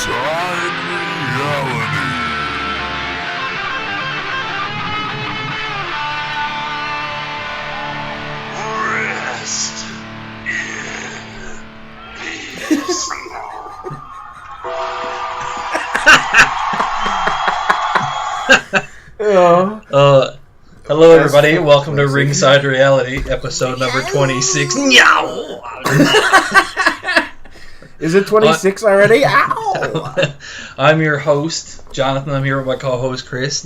Ringside Reality. Rest in peace. Hello everybody, welcome to Ringside Reality, episode number 26. Is it 26 already? Ow! I'm your host, Jonathan. I'm here with my co-host, Chris.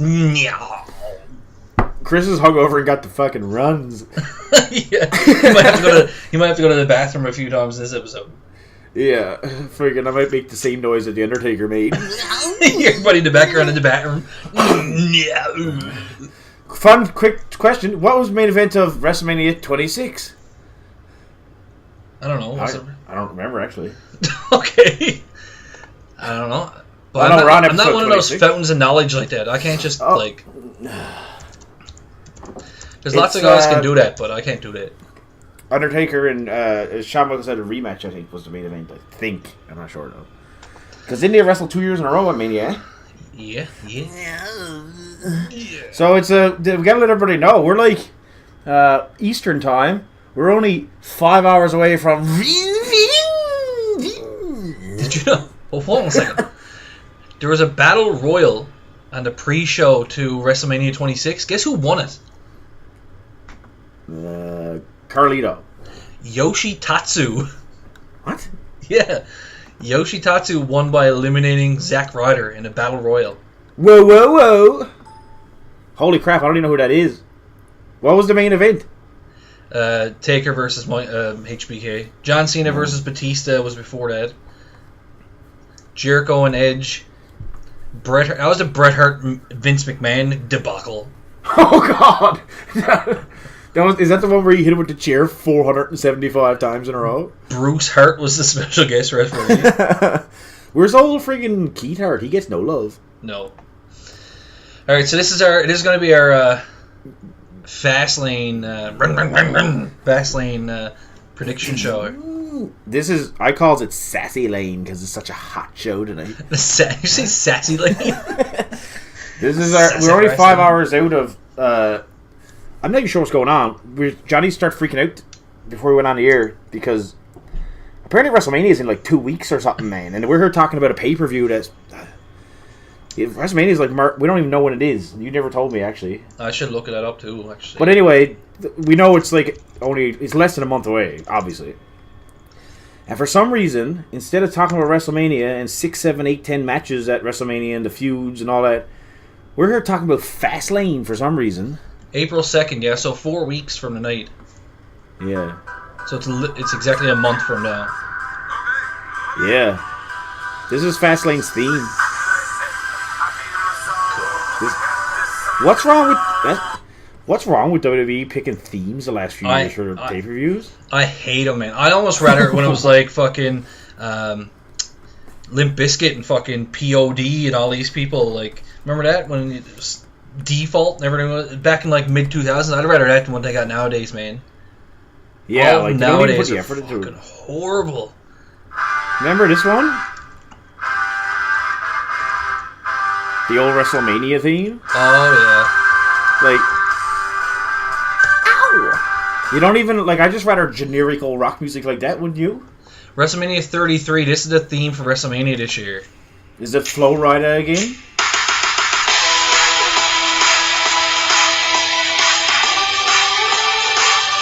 Chris is hungover and got the fucking runs. Yeah, he might have to go to the bathroom a few times this episode. Yeah, freaking, I might make the same noise that the Undertaker made. Everybody in the background in the bathroom. Fun, quick question. What was the main event of WrestleMania 26? I don't know. I don't remember, actually. Okay. I don't know. But I'm not one of those fountains of knowledge like that. I can't just, There's lots of guys can do that, but I can't do that. Undertaker and Shawn Michaels had a rematch, I think, was the main event. I think. I'm not sure, though. Because didn't they wrestle 2 years in a row at Mania? Yeah. So it's we gotta let everybody know. We're like Eastern time. We're only 5 hours away from. Did you know? Well, hold on a second. There was a battle royal on the pre-show to WrestleMania 26. Guess who won it? Carlito. Yoshitatsu. What? Yeah. Yoshitatsu won by eliminating Zack Ryder in a battle royal. Whoa. Holy crap, I don't even know who that is. What was the main event? Taker versus HBK. John Cena versus Batista was before that. Jericho and Edge. That was a Bret Hart Vince McMahon debacle. Oh god! Is that the one where you hit him with the chair 475 times in a row? Bruce Hart was the special guest referee. Where's old friggin' Keith Hart? He gets no love. No. Alright, so this is going to be our Fastlane Fastlane prediction show. I calls it Sassy Lane because it's such a hot show tonight. You say Sassy Lane? We're already 5 hours out of I'm not even sure what's going on. Johnny started freaking out before we went on the air because apparently WrestleMania is in like 2 weeks or something, man. And we're here talking about a pay-per-view that's WrestleMania is like we don't even know when it is. You never told me, actually. I should look that up too, actually. But anyway, we know it's like it's less than a month away, obviously. And for some reason, instead of talking about WrestleMania and 6, 7, 8, 10 matches at WrestleMania and the feuds and all that, we're here talking about Fastlane for some reason. April 2nd, yeah, so 4 weeks from tonight. Yeah. So it's exactly a month from now. Yeah. This is Fastlane's theme. What's wrong with WWE picking themes the last few years for pay-per-views? I hate them, man. I'd almost rather when it was like fucking Limp Bizkit and fucking POD and all these people. Like, remember that when it was Default and everything back in like mid 2000s? I'd rather that than what they got nowadays, man. Yeah, like nowadays they are fucking horrible. Remember this one? The old WrestleMania theme? Oh, yeah. Like, ow! You don't even, like, I just rather generic old rock music like that, wouldn't you? WrestleMania 33, this is the theme for WrestleMania this year. Is it Flo Rida again?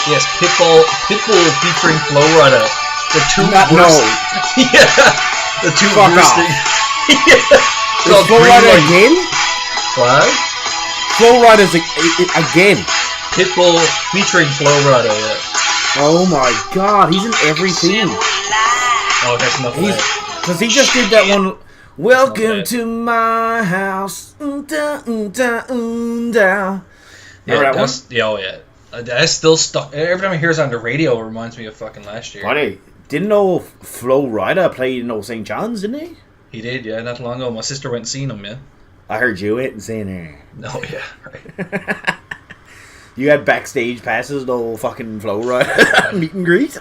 Yes, Pitbull featuring Flo Rida. The two worst. No. Yeah, the two Fuck worst off. Yeah. Is Flo Rida again? What? Flo Rida's again. Pitbull featuring Flo Rida, yeah. Oh my god, he's in every theme. Oh, that's enough of that. Because he just did that one. Welcome to my house. Remember that one? Yeah, oh yeah. That's still stuck. Every time I hear it on the radio, it reminds me of fucking last year. Buddy, didn't know Flo Rida played in St. John's, didn't he? He did, yeah, not long ago. My sister went and seen him, yeah. I heard you went and seen her. Oh, yeah, right. You had backstage passes, the old fucking Flo Rida meet and greet?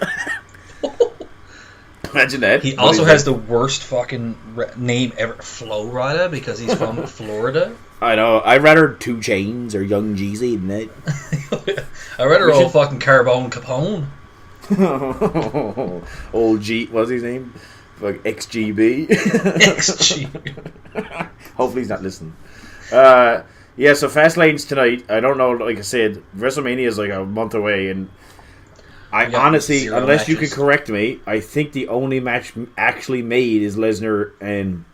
Imagine that. He also has the worst fucking name ever, Flo Rida, because he's from Florida. I know. I'd rather 2 Chainz or Young Jeezy than that. I'd rather old fucking Carbone Capone. Old G, what's his name? Like XGB. XG. Hopefully he's not listening. Yeah, so Fastlane's tonight. I don't know, like I said, WrestleMania is like a month away, and I honestly, unless you can correct me, I think the only match actually made is Lesnar and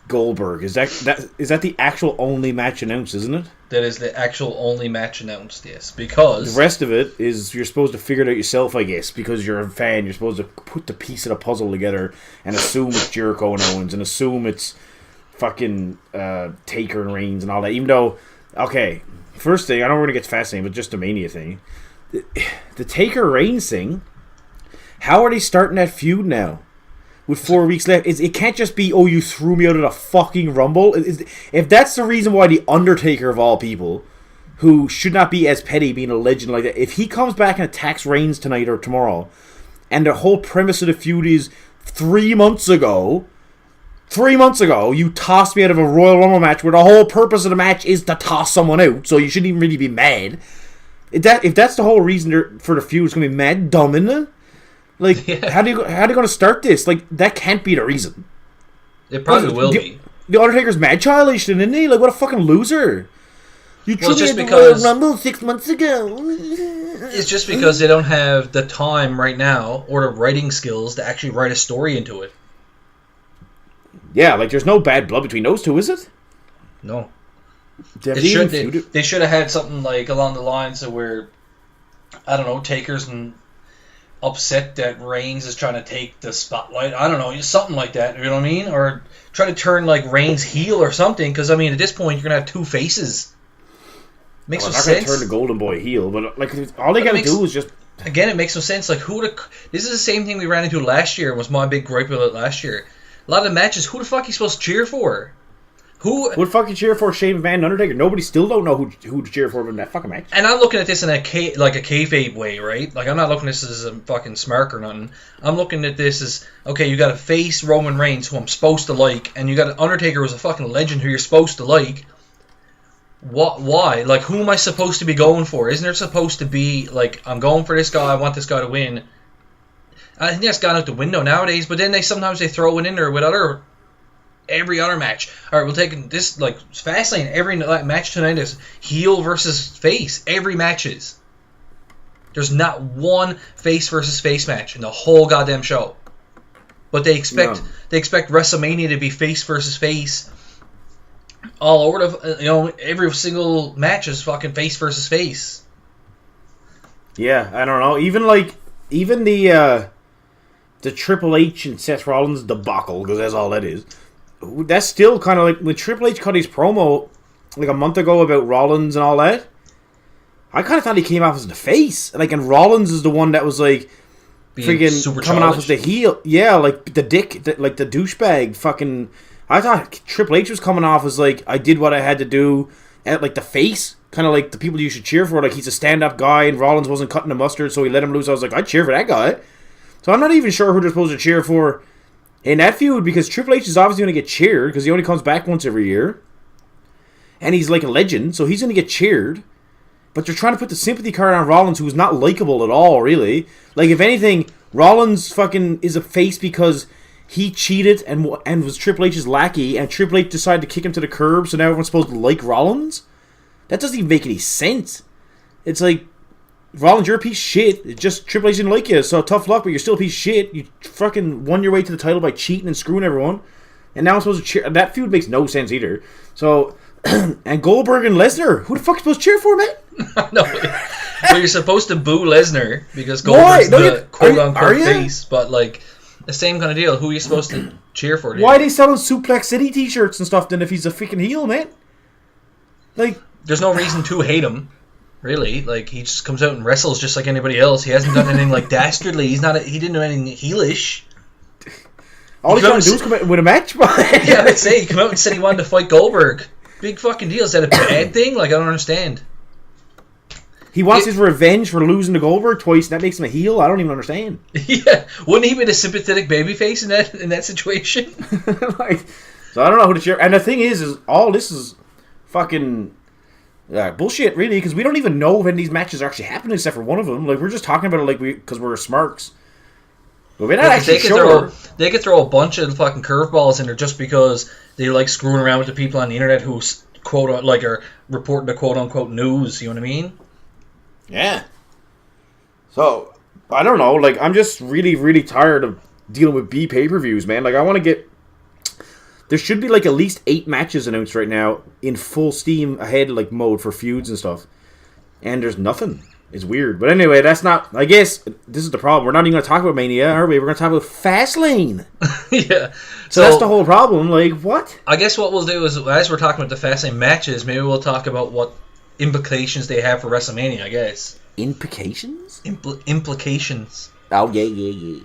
Goldberg. Is that the actual only match announced, isn't it? That is the actual only match announced, yes. Because the rest of it is you're supposed to figure it out yourself, I guess, because you're a fan. You're supposed to put the piece of the puzzle together and assume it's Jericho and Owens and assume it's fucking Taker and Reigns and all that. Even though, okay, first thing, I don't want to get fascinating, but just the Mania thing. The Taker Reigns thing, how are they starting that feud now? With 4 weeks left, it can't just be, oh, you threw me out of the fucking Rumble. If that's the reason why the Undertaker of all people, who should not be as petty, being a legend like that, if he comes back and attacks Reigns tonight or tomorrow, and the whole premise of the feud is 3 months ago, you tossed me out of a Royal Rumble match where the whole purpose of the match is to toss someone out, so you shouldn't even really be mad. If that's the whole reason for the feud, it's going to be mad dumb, isn't it? Like, yeah. How are they going to start this? Like, that can't be the reason. It probably will be. The Undertaker's mad childish, isn't he? Like, what a fucking loser. You well, threw me at the Royal Rumble 6 months ago. It's just because they don't have the time right now or the writing skills to actually write a story into it. Yeah, like, there's no bad blood between those two, is it? No. They should have had something like along the lines of where, I don't know, Taker's and upset that Reigns is trying to take the spotlight. I don't know, something like that. You know what I mean? Or try to turn like Reigns heel or something. Because I mean, at this point, you're gonna have 2 faces. Makes no sense. Not gonna turn the Golden Boy heel, but like all they gotta do is just. Again, it makes no sense. Like this is the same thing we ran into last year. Was my big gripe with it last year. A lot of the matches, who the fuck are you supposed to cheer for? Who would fucking cheer for Shane McMahon and Undertaker? Nobody still don't know who to cheer for in that fucking match. And I'm looking at this in a kayfabe way, right? Like, I'm not looking at this as a fucking smirk or nothing. I'm looking at this as, okay, you got a face Roman Reigns who I'm supposed to like, and you got an Undertaker who's a fucking legend who you're supposed to like. Why? Like, who am I supposed to be going for? Isn't there supposed to be, like, I'm going for this guy, I want this guy to win. I think that's gone out the window nowadays, but then sometimes they throw it in there with every other match. All right, we'll take this, like, Fastlane. Every match tonight is heel versus face. Every match is. There's not one face versus face match in the whole goddamn show. But they expect WrestleMania to be face versus face all over the, every single match is fucking face versus face. Yeah, I don't know. Even the Triple H and Seth Rollins debacle, because that's all that is. That's still kind of like when Triple H cut his promo like a month ago about Rollins and all that. I kind of thought he came off as the face, like, and Rollins is the one that was like freaking coming off as the heel. Yeah, like the dick, like the douchebag. Fucking, I thought Triple H was coming off as like, I did what I had to do, at like the face, kind of like the people you should cheer for. Like, he's a stand-up guy, and Rollins wasn't cutting the mustard, so he let him loose. I was like, I'd cheer for that guy. So I'm not even sure who they're supposed to cheer for in that feud, because Triple H is obviously going to get cheered because he only comes back once every year. And he's like a legend, so he's going to get cheered. But they're trying to put the sympathy card on Rollins, who's not likable at all, really. Like, if anything, Rollins fucking is a face because he cheated and was Triple H's lackey, and Triple H decided to kick him to the curb, so now everyone's supposed to like Rollins? That doesn't even make any sense. It's like, Rollins, you're a piece of shit. It's just Triple H didn't like you, so tough luck, but you're still a piece of shit. You fucking won your way to the title by cheating and screwing everyone. And now I'm supposed to cheer. That feud makes no sense either. So, and Goldberg and Lesnar, who the fuck are you supposed to cheer for, man? No, well, you're supposed to boo Lesnar because Goldberg's the quote-unquote face, but like, the same kind of deal. Who are you supposed to cheer for? Why are they selling Suplex City t-shirts and stuff then if he's a freaking heel, man? Like, there's no reason to hate him. Really, like, he just comes out and wrestles just like anybody else. He hasn't done anything like dastardly. He didn't do anything heelish. All he's trying to do is come out and win a match. Yeah, I'd say he came out and said he wanted to fight Goldberg. Big fucking deal. Is that a bad thing? Like, I don't understand. He wants his revenge for losing to Goldberg twice, and that makes him a heel? I don't even understand. Yeah. Wouldn't he be the sympathetic babyface in that situation? Like, so I don't know who to cheer. And the thing is all this is fucking bullshit, really, because we don't even know if any of these matches are actually happening except for one of them. Like, we're just talking about it like because we're smarks. But we're not actually sure. They could throw a bunch of fucking curveballs in there just because they like screwing around with the people on the internet who quote like are reporting the quote unquote news. You know what I mean? Yeah. So I don't know. Like, I'm just really, really tired of dealing with B pay-per-views, man. Like, I want to get. There should be like at least 8 matches announced right now in full steam ahead like mode for feuds and stuff, and there's nothing. It's weird. But anyway, that's not... I guess this is the problem. We're not even going to talk about Mania, are we? We're going to talk about Fastlane. Yeah. So that's the whole problem. Like, what? I guess what we'll do is, as we're talking about the Fastlane matches, maybe we'll talk about what implications they have for WrestleMania, I guess. Implications? Implications. Oh, yeah.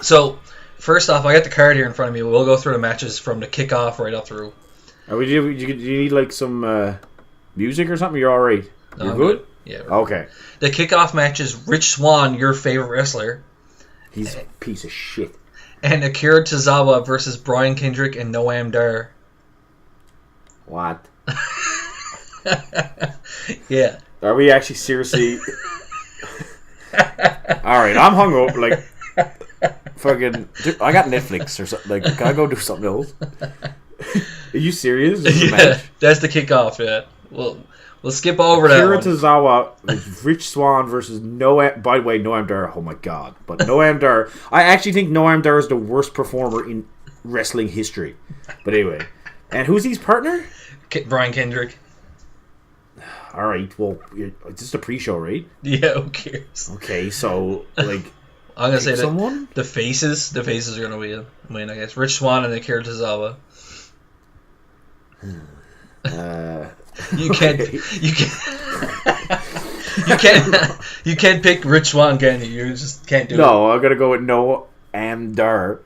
So, first off, I got the card here in front of me. We'll go through the matches from the kickoff right up through. Do you need, like, some music or something? You're all right? You're good? Yeah. Okay. The kickoff match is Rich Swann, your favorite wrestler. He's a piece of shit. And Akira Tozawa versus Brian Kendrick and Noam Dar. What? Yeah. Are we actually seriously... Alright, I'm hungover. Like, fucking... I got Netflix or something. Like, can I go do something else? Are you serious? Yeah, that's the kickoff, yeah. We'll skip over that Akira one. Tozawa, Rich Swann versus Noam... By the way, Noam Dar, oh my god. But Noam Dar... I actually think Noam Dar is the worst performer in wrestling history. But anyway. And who's his partner? Brian Kendrick. Alright, well, it's just a pre-show, right? Yeah, who cares? Okay, so, like... I'm going to say someone? The faces are going to win, I guess. Rich Swann and Akira Tozawa. You can't pick Rich Swann, can you? You just can't do it. No, I'm gonna go with Noam Dar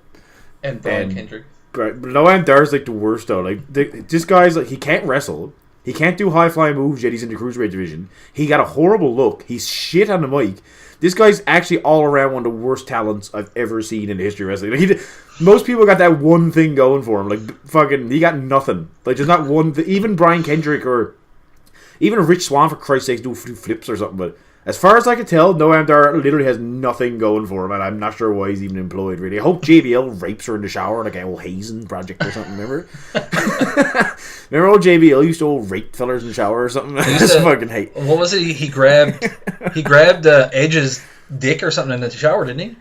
and Brian Kendrick. But Noam Dar's like the worst though. Like this guy's like, he can't wrestle. He can't do high flying moves yet. He's in the cruiserweight division. He got a horrible look. He's shit on the mic. This guy's actually all around one of the worst talents I've ever seen in the history of wrestling. Like, most people got that one thing going for him. Like, fucking, he got nothing. Like, there's not one thing. Even Brian Kendrick or even Rich Swann, for Christ's sake, do flips or something. But as far as I can tell, Noam Dar literally has nothing going for him, and I'm not sure why he's even employed, really. I hope JBL rapes her in the shower like an old hazing project or something, remember? Remember old JBL used to old rape fellers in the shower or something? I just fucking hate. What was it? He grabbed Edge's dick or something in the shower, didn't he?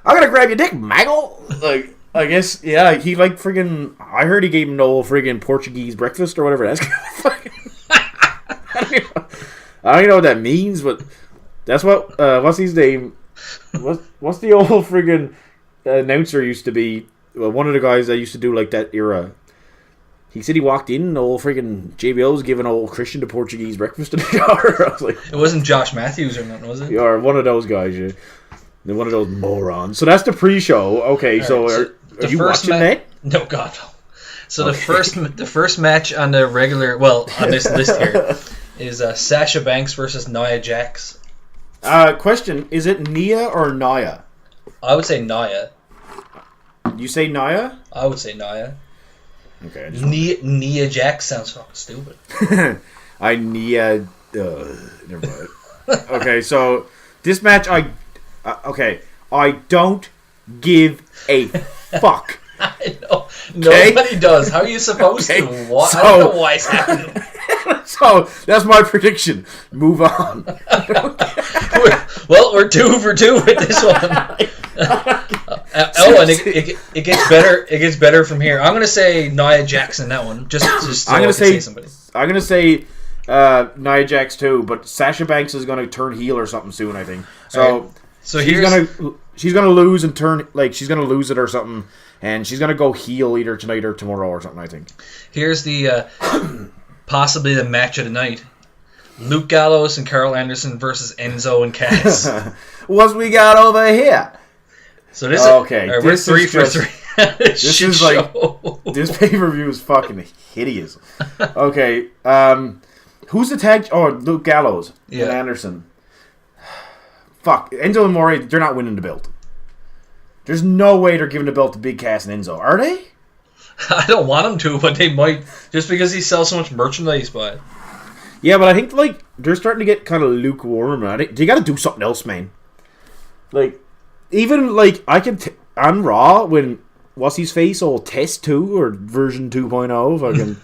I'm gonna grab your dick, Maggle! Like, I guess, yeah, he like friggin'... I heard he gave him no friggin' Portuguese breakfast or whatever. That's fucking... I don't even know what that means, but that's what, what's his name? What's the old friggin' announcer used to be? Well, one of the guys that used to do like that era. He said he walked in and old friggin' JBL was giving old Christian the Portuguese breakfast in the shower. I was like... It wasn't Josh Matthews or nothing, was it? Or one of those guys, yeah. One of those morons. So that's the pre-show. Okay, so are you watching that? No, God, no. So the first match on the regular, on this list here, is Sasha Banks versus Nia Jax. Question: is it Nia or Nia? I would say Nia. You say Nia? I would say Nia. Okay. Nia Jax sounds fucking stupid. Never mind. Okay, so this match, I don't give a fuck. I know. Nobody does. How are you supposed to? What? I don't know why it's happening. So, that's my prediction. Move on. We're 2 for 2 with this one. And it gets better. It gets better from here. I'm gonna say Nia Jax in that one. Just so I'm gonna say somebody. I'm gonna say Nia Jax too, but Sasha Banks is gonna turn heel or something soon, I think. So, right. So she's gonna lose and turn, like, she's gonna lose it or something, and she's gonna go heel either tonight or tomorrow or something, I think. Here's the possibly the match of the night: Luke Gallows and Carl Anderson versus Enzo and Cass. What's we got over here? So this okay, right, we're 3 for 3. This is like this pay-per-view is fucking hideous. Okay, Who's the tag? Oh, Luke Gallows and Anderson. Fuck. Enzo and Amore, they're not winning the belt. There's no way they're giving the belt to Big Cass and Enzo. Are they? I don't want them to, but they might. Just because he sells so much merchandise, but... Yeah, but I think, like, they're starting to get kind of lukewarm. They got to do something else, man. Like, even, like, on Raw, when... What's his face? Old Test 2 or version 2.0, fucking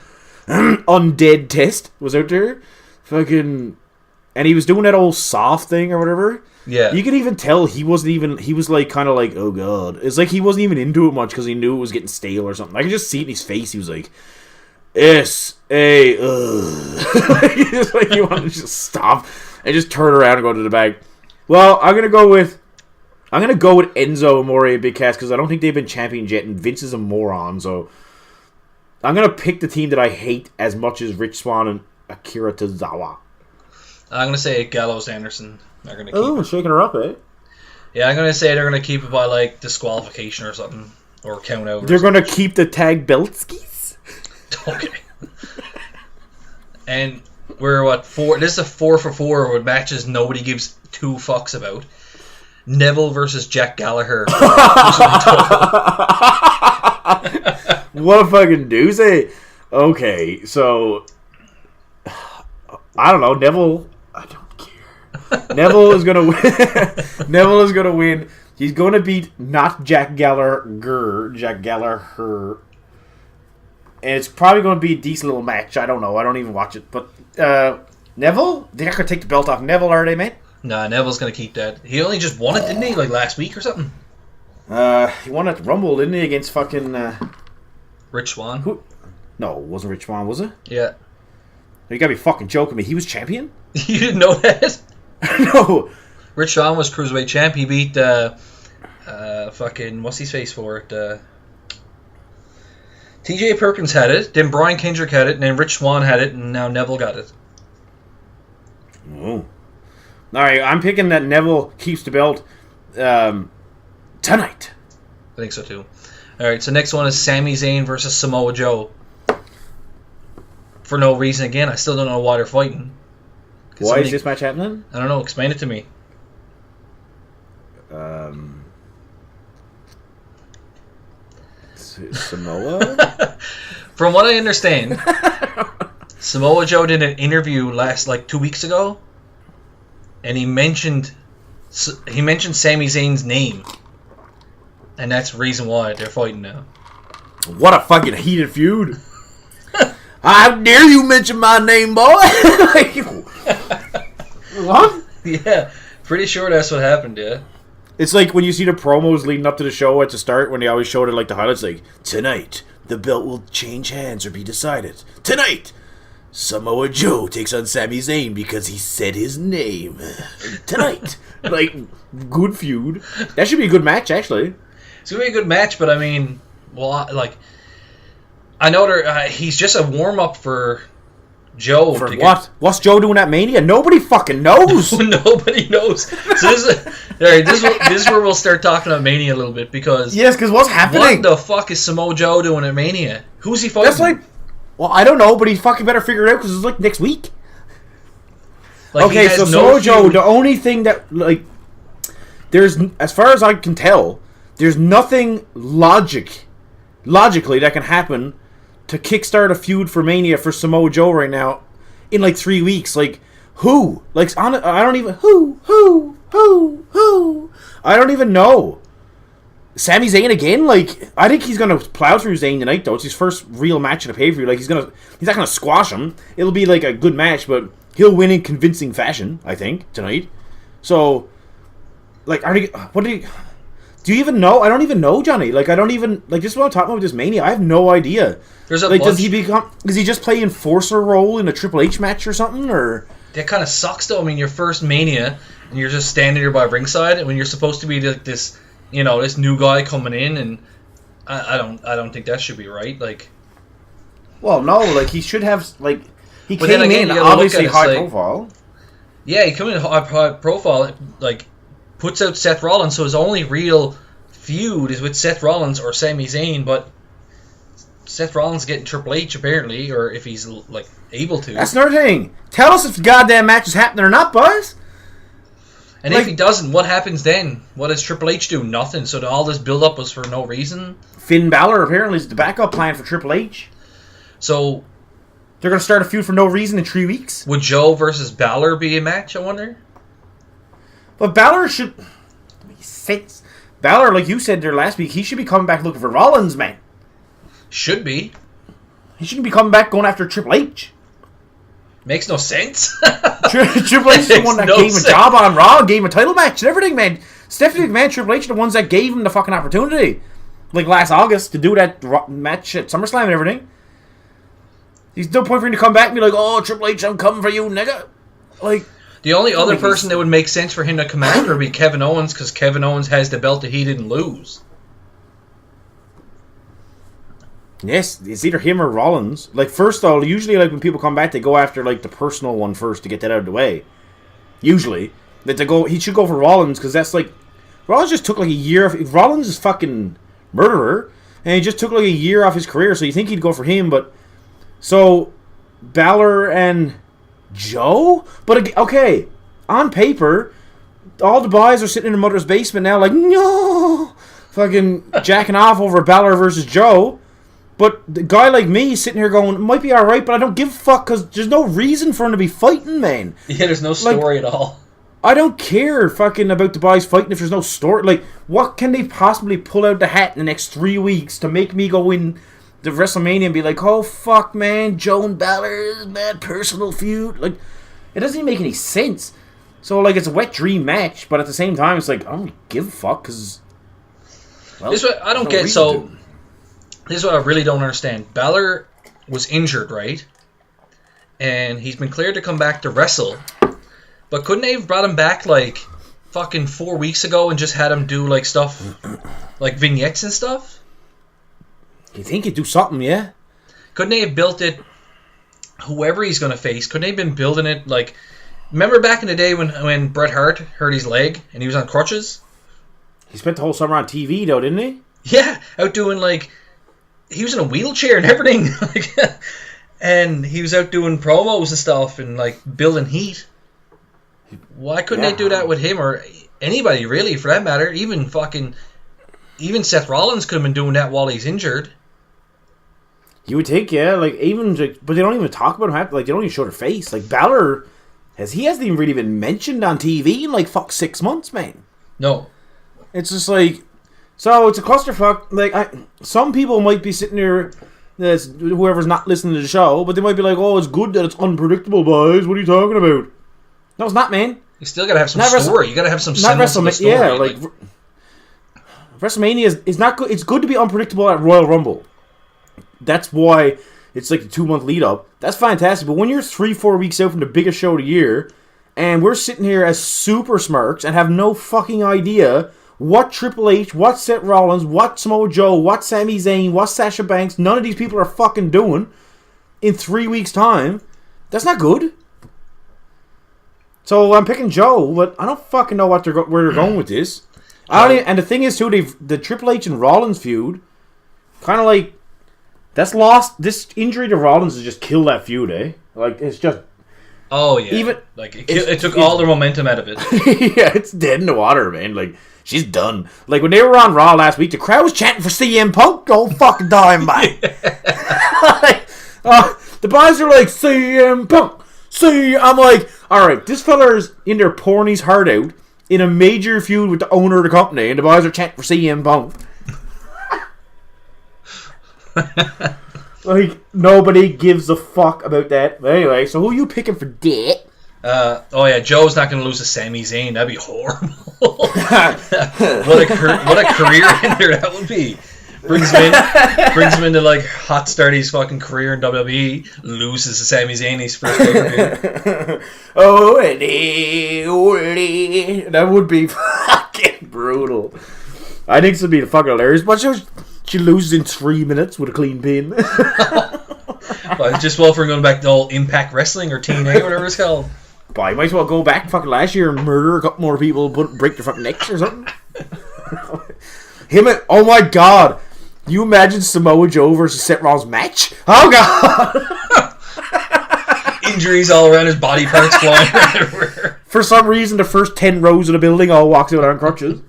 Undead Test was out there. Fucking... And he was doing that old soft thing or whatever. Yeah. You could even tell he wasn't even... He was like, kind of like, oh god. It's like he wasn't even into it much because he knew it was getting stale or something. I could just see it in his face. He was like, S-A... Just like you want to just stop and just turn around and go to the back. Well, I'm going to go with Enzo, Amore, and Big Cass because I don't think they've been champions yet, and Vince is a moron, so I'm going to pick the team that I hate as much as Rich Swann and Akira Tozawa. I'm going to say Gallows Anderson. They're going to keep Oh, shaking her up, eh? Yeah, I'm going to say they're going to keep it by, like, disqualification or something. Or count out. They're going to keep the tag beltskis? Okay. And we're, what, 4... This is a 4 for 4 with matches nobody gives 2 fucks about. Neville versus Jack Gallagher. What a fucking doozy. Okay, so... I don't know, Neville... I don't care. Neville is gonna win. Neville is gonna win. He's gonna beat not Jack Gallagher, Jack Gallagher. And it's probably gonna be a decent little match. I don't know. I don't even watch it. But Neville? They're not gonna take the belt off Neville, are they, mate? Nah, Neville's gonna keep that. He only just won it, didn't he? Like last week or something? He won at the Rumble, didn't he? Against fucking Rich Swann. Who? No, it wasn't Rich Swann, was it? Yeah. You gotta be fucking joking me. He was champion? You didn't know that? No. Rich Swann was Cruiserweight champ. He beat fucking what's his face for it? TJ Perkins had it, then Brian Kendrick had it, and then Rich Swann had it, and now Neville got it. Oh. Alright, I'm picking that Neville keeps the belt tonight. I think so too. Alright, so next one is Sami Zayn versus Samoa Joe. For no reason again. I still don't know why they're fighting. Why is this match happening? I don't know. Explain it to me. Samoa? From what I understand, Samoa Joe did an interview 2 weeks ago, and he mentioned Sami Zayn's name, and that's the reason why they're fighting now. What a fucking heated feud! How dare you mention my name, boy? What? Yeah, pretty sure that's what happened. Yeah. It's like when you see the promos leading up to the show at the start, when they always showed it like the highlights, like, tonight, the belt will change hands or be decided. Tonight, Samoa Joe takes on Sami Zayn because he said his name. Tonight. Like, good feud. That should be a good match, actually. It's going to be a good match, but I mean, well, like, I know he's just a warm-up for Joe. For what? What's Joe doing at Mania? Nobody fucking knows. Nobody knows. So this is where we'll start talking about Mania a little bit, because... Yes, because what's happening? What the fuck is Samoa Joe doing at Mania? Who's he fighting? That's like... Well, I don't know, but he fucking better figure it out, because it's like next week. Like, okay, so Samoa Joe, the only thing that, like... There's... As far as I can tell, there's nothing logically that can happen to kickstart a feud for Mania for Samoa Joe right now in like 3 weeks. Like, who? Like, I don't even... Who? I don't even know. Sami Zayn again? Like, I think he's going to plow through Zayn tonight, though. It's his first real match in a pay-per-view. Like, he's not going to squash him. It'll be like a good match, but he'll win in convincing fashion, I think, tonight. So, like, do you even know? I don't even know, Johnny. Like, I don't even... Like, this is what I'm talking about with this Mania. I have no idea. There's a like, bunch... Does he just play enforcer role in a Triple H match or something, or... That kind of sucks, though. I mean, your first Mania, and you're just standing there by ringside, and when you're supposed to be like this, you know, this new guy coming in, and I don't think that should be right. Like, well, no, like he should have like he but came then again, in you gotta obviously look at it, high like, profile. Yeah, he came in high profile, like puts out Seth Rollins, so his only real feud is with Seth Rollins or Sami Zayn, but Seth Rollins getting Triple H apparently, or if he's like able to. That's another thing. Tell us if the goddamn match is happening or not, boys. And if he doesn't, what happens then? What does Triple H do? Nothing. So all this build-up was for no reason. Finn Balor apparently is the backup plan for Triple H. So they're going to start a feud for no reason in 3 weeks. Would Joe versus Balor be a match, I wonder? But Balor should... Balor, like you said there last week, he should be coming back looking for Rollins, man. Should be. He shouldn't be coming back going after Triple H. Makes no sense. Triple H is the one that gave him a job on Raw and gave him a title match and everything, man. Stephanie McMahon, Triple H are the ones that gave him the fucking opportunity. Like last August to do that match at SummerSlam and everything. There's no point for him to come back and be like, oh, Triple H, I'm coming for you, nigga. Like... The only other person that would make sense for him to come after would be Kevin Owens, because Kevin Owens has the belt that he didn't lose. Yes, it's either him or Rollins. Like, first of all, usually like when people come back, they go after like the personal one first to get that out of the way. Usually. He should go for Rollins, because that's like... Rollins just took like a year off... Rollins is fucking murderer, and he just took like a year off his career, so you think he'd go for him, but... So, Balor and... Joe? But, okay, on paper, all the boys are sitting in their mother's basement now like, no! Fucking jacking off over Balor versus Joe. But the guy like me is sitting here going, it might be alright, but I don't give a fuck because there's no reason for him to be fighting, man. Yeah, there's no story at all. I don't care fucking about the boys fighting if there's no story. Like, what can they possibly pull out the hat in the next 3 weeks to make me go in the WrestleMania and be like, oh fuck, man, Joe and Balor's bad personal feud? Like, it doesn't even make any sense. So, like, it's a wet dream match, but at the same time, it's like, I don't give a fuck, because... Well, this is what I don't get, so... This is what I really don't understand. Balor was injured, right? And he's been cleared to come back to wrestle. But couldn't they have brought him back, like, fucking 4 weeks ago and just had him do, like, stuff, like vignettes and stuff? You think he'd do something, yeah? Couldn't they have built it, whoever he's going to face, couldn't they have been building it, like... Remember back in the day when Bret Hart hurt his leg and he was on crutches? He spent the whole summer on TV, though, didn't he? Yeah, out doing, like... He was in a wheelchair and everything. And he was out doing promos and stuff and, like, building heat. Why couldn't they do that with him or anybody, really, for that matter? Even Seth Rollins could have been doing that while he's injured. You would think, yeah. Like, but they don't even talk about him. Like, they don't even show their face. Like, Balor, hasn't even really been mentioned on TV in, like, 6 months, man. No. It's just like... So, it's a clusterfuck. Like, some people might be sitting there, whoever's not listening to the show, but they might be like, oh, it's good that it's unpredictable, boys. What are you talking about? No, it's not, man. You still gotta have some story. You gotta have some semblance of a story. Yeah, like... WrestleMania is not good. It's good to be unpredictable at Royal Rumble. That's why it's like the 2-month lead up. That's fantastic. But when you're 3-4 weeks out from the biggest show of the year, and we're sitting here as super smirks and have no fucking idea what Triple H, what Seth Rollins, what Samoa Joe, what Sami Zayn, what Sasha Banks, none of these people are fucking doing in 3 weeks' time, that's not good. So I'm picking Joe, but I don't fucking know where they're going with this. And the thing is, too, the Triple H and Rollins feud, kind of like, that's lost. This injury to Rollins has just killed that feud, eh? Like, it's just... Oh, yeah. It took all the momentum out of it. Yeah, it's dead in the water, man. Like, she's done. Like, when they were on Raw last week, the crowd was chanting for CM Punk the whole fucking time, man. The boys are like, CM Punk. I'm like, alright, this fella's in there pouring his heart out in a major feud with the owner of the company, and the boys are chanting for CM Punk. Like, nobody gives a fuck about that. But anyway, so who are you picking for that? Joe's not going to lose to Sami Zayn. That'd be horrible. What a career ender that would be. Brings him into like hot start his fucking career in WWE. Loses to Sami Zayn his first pay-per-view. That would be fucking brutal. I think this would be fucking hilarious. But she loses in 3 minutes with a clean pin. Well, just for going back to all Impact Wrestling or TNA or whatever it's called. Boy, you might as well go back fucking last year and murder a couple more people, break their fucking necks or something. Oh my god. You imagine Samoa Joe versus Seth Rollins match? Oh god! Injuries all around, his body parts flying everywhere. For some reason, the first 10 rows of the building all walks out on crutches.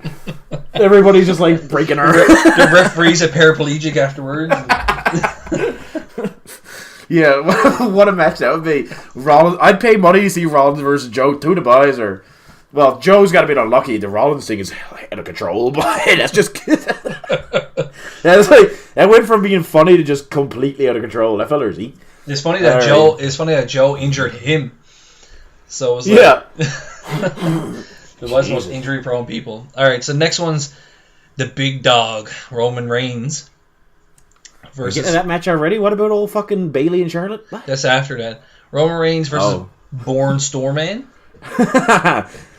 Everybody's just like breaking her. The referee's a paraplegic afterwards. Yeah, what a match that would be. Rollins, I'd pay money to see Rollins versus Joe. Two the boys are. Well, Joe's got to be unlucky. The Rollins thing is out of control, but that's just. That's like that went from being funny to just completely out of control. That fella's eat. It's funny that Joe injured him. So it was like, yeah. There was the most injury-prone people. All right, so next one's the big dog, Roman Reigns. Versus... Getting that match already? What about old fucking Bayley and Charlotte? What? That's after that. Roman Reigns versus Born Storman.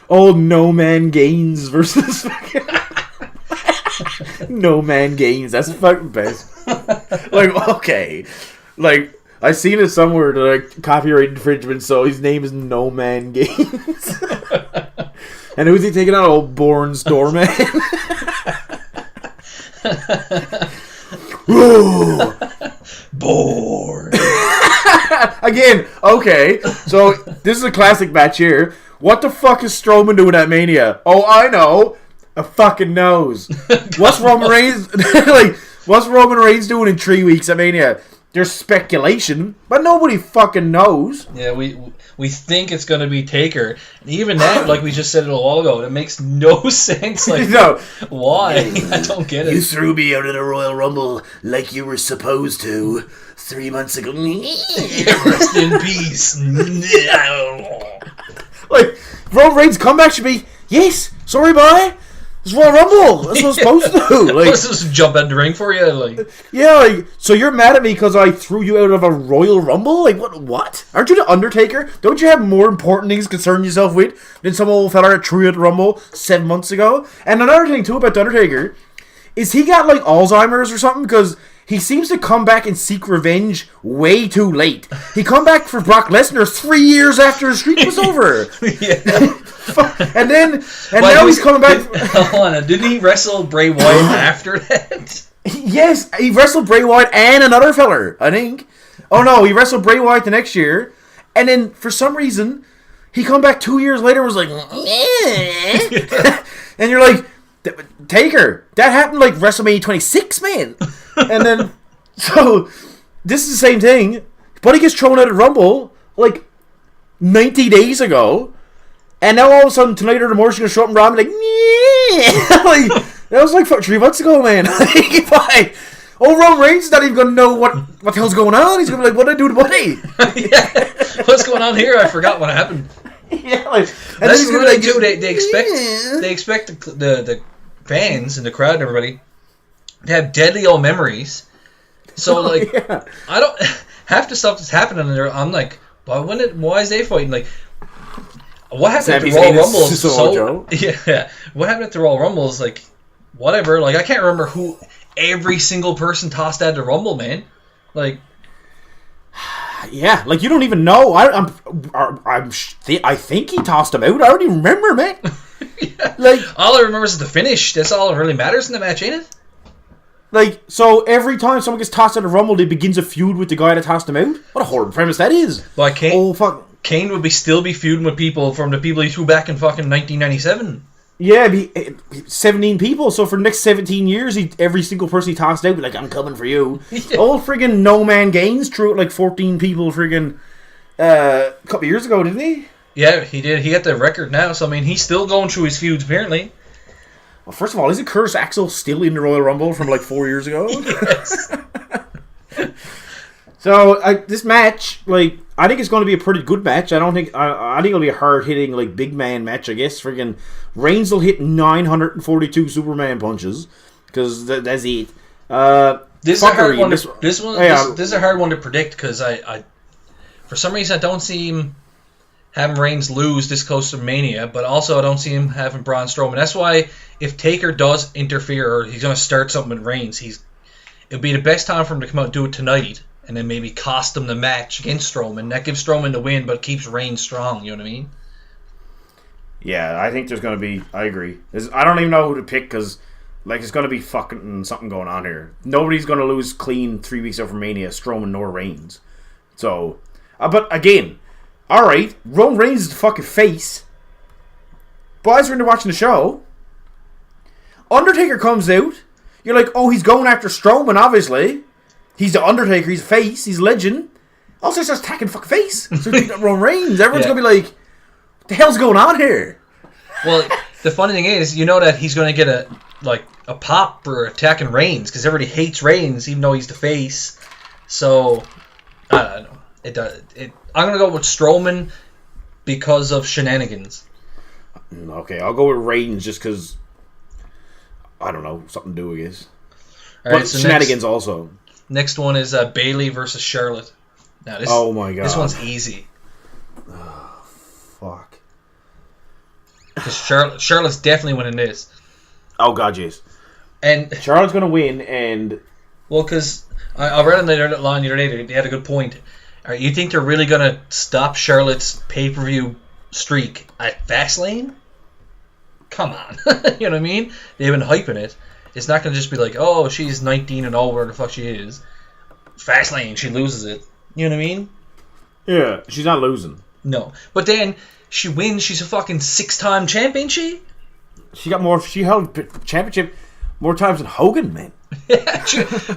Old No Man Gaines versus No Man Gaines. That's fucking best. Like, okay. Like, I seen it somewhere, like, copyright infringement, so his name is No Man Gaines. And who's he taking out? Old Born Storman. Bored. Again, okay. So this is a classic match here. What the fuck is Strowman doing at Mania? Oh, I know. A fucking nose. What's Roman Reigns what's Roman Reigns doing in 3 weeks at Mania? There's speculation, but nobody fucking knows. Yeah, we think it's going to be Taker. And even that, like we just said it a while ago, it makes no sense. Like, no. Why? I don't get it. You threw me out of the Royal Rumble like you were supposed to 3 months ago. Rest in peace. Like, Roman Reigns' comeback should be, yes, sorry, boy. It's Royal Rumble. That's what I'm supposed to do. Like, let's just jump in the ring for you. Like, yeah, like, so you're mad at me because I threw you out of a Royal Rumble? Like, what? Aren't you the Undertaker? Don't you have more important things to concern yourself with than some old fella that threw you out of the Rumble 7 months ago? And another thing, too, about the Undertaker is he got, like, Alzheimer's or something because he seems to come back and seek revenge way too late. He come back for Brock Lesnar 3 years after his streak was over. Yeah. And now he's coming back. Hold on, didn't he wrestle Bray Wyatt after that? Yes, he wrestled Bray Wyatt and another feller, I think. Oh no, he wrestled Bray Wyatt the next year, and then for some reason he come back 2 years later and was like, and you're like, Taker, that happened like WrestleMania 26, man. And then, so this is the same thing, but he gets thrown out of Rumble like 90 days ago. And now all of a sudden, tonight or tomorrow, she's going to show up and Rob and be like, like, that was like 3 months ago, man. Like, Roman Reigns is not even going to know what the hell's going on. He's going to be like, what did I do to Buddy? Yeah. What's going on here? I forgot what happened. Yeah, like, and that's what they do. They expect the fans and the crowd and everybody to have deadly old memories. So, like, yeah. I don't, half the stuff that's happening there, I'm like, why is they fighting? Like, what happened at the Royal Rumble? Yeah. What happened at the Royal Rumble is like, whatever. Like, I can't remember who every single person tossed out of the Rumble, man. Like, yeah, like you don't even know. I think he tossed him out. I don't even remember, man. Yeah. Like, all I remember is the finish. That's all that really matters in the match, ain't it? Like, so every time someone gets tossed out of Rumble, they begins a feud with the guy that tossed him out. What a horrible premise that is. Well, Kane, oh fuck. Kane would still be feuding with people from the people he threw back in fucking 1997. Yeah, 17 people. So for the next 17 years, every single person he tossed out would be like, I'm coming for you. Yeah. Old friggin' No Man Gaines threw out like 14 people friggin' a couple of years ago, didn't he? Yeah, he did. He got the record now. So, I mean, he's still going through his feuds, apparently. Well, first of all, isn't Curtis Axel still in the Royal Rumble from like 4 years ago? Yes. So this match, like, I think it's going to be a pretty good match. I think it'll be a hard hitting, like, big man match. I guess friggin' Reigns will hit 942 Superman punches because that's it. This is a hard one. This is a hard one to predict because I for some reason I don't see him having Reigns lose this close to Mania, but also I don't see him having Braun Strowman. That's why if Taker does interfere or he's going to start something with Reigns, it'll be the best time for him to come out and do it tonight. And then maybe cost him the match against Strowman. That gives Strowman the win, but keeps Reigns strong. You know what I mean? Yeah, I think there's going to be... I agree. I don't even know who to pick because Like, it's going to be fucking something going on here. Nobody's going to lose clean 3 weeks over Mania, Strowman nor Reigns. So, but again, alright, Roman Reigns is the fucking face. Boys are into watching the show. Undertaker comes out. You're like, oh, he's going after Strowman, obviously. He's the Undertaker, he's a face, he's a legend. Also, he starts attacking fucking face. So Roman Reigns. Everyone's going to be like, what the hell's going on here? Well, the funny thing is, you know that he's going to get a pop for attacking Reigns, because everybody hates Reigns, even though he's the face. So, I don't know. I'm going to go with Strowman because of shenanigans. Okay, I'll go with Reigns just because, I don't know, something to do, I guess. All right, but so shenanigans also. Next one is Bayley versus Charlotte. Now, oh my god. This one's easy. Fuck. Because Charlotte's definitely winning this. Oh god, yes. And Charlotte's going to win, and... Well, because I read on the line the other day, they had a good point. You think they're really going to stop Charlotte's pay-per-view streak at Fastlane? Come on. You know what I mean? They've been hyping it. It's not going to just be like, oh, she's 19 and all, where the fuck she is. Fastlane, she loses it. You know what I mean? Yeah, she's not losing. No. But then, she wins, she's a fucking 6-time champion, she? She held championship more times than Hogan, man.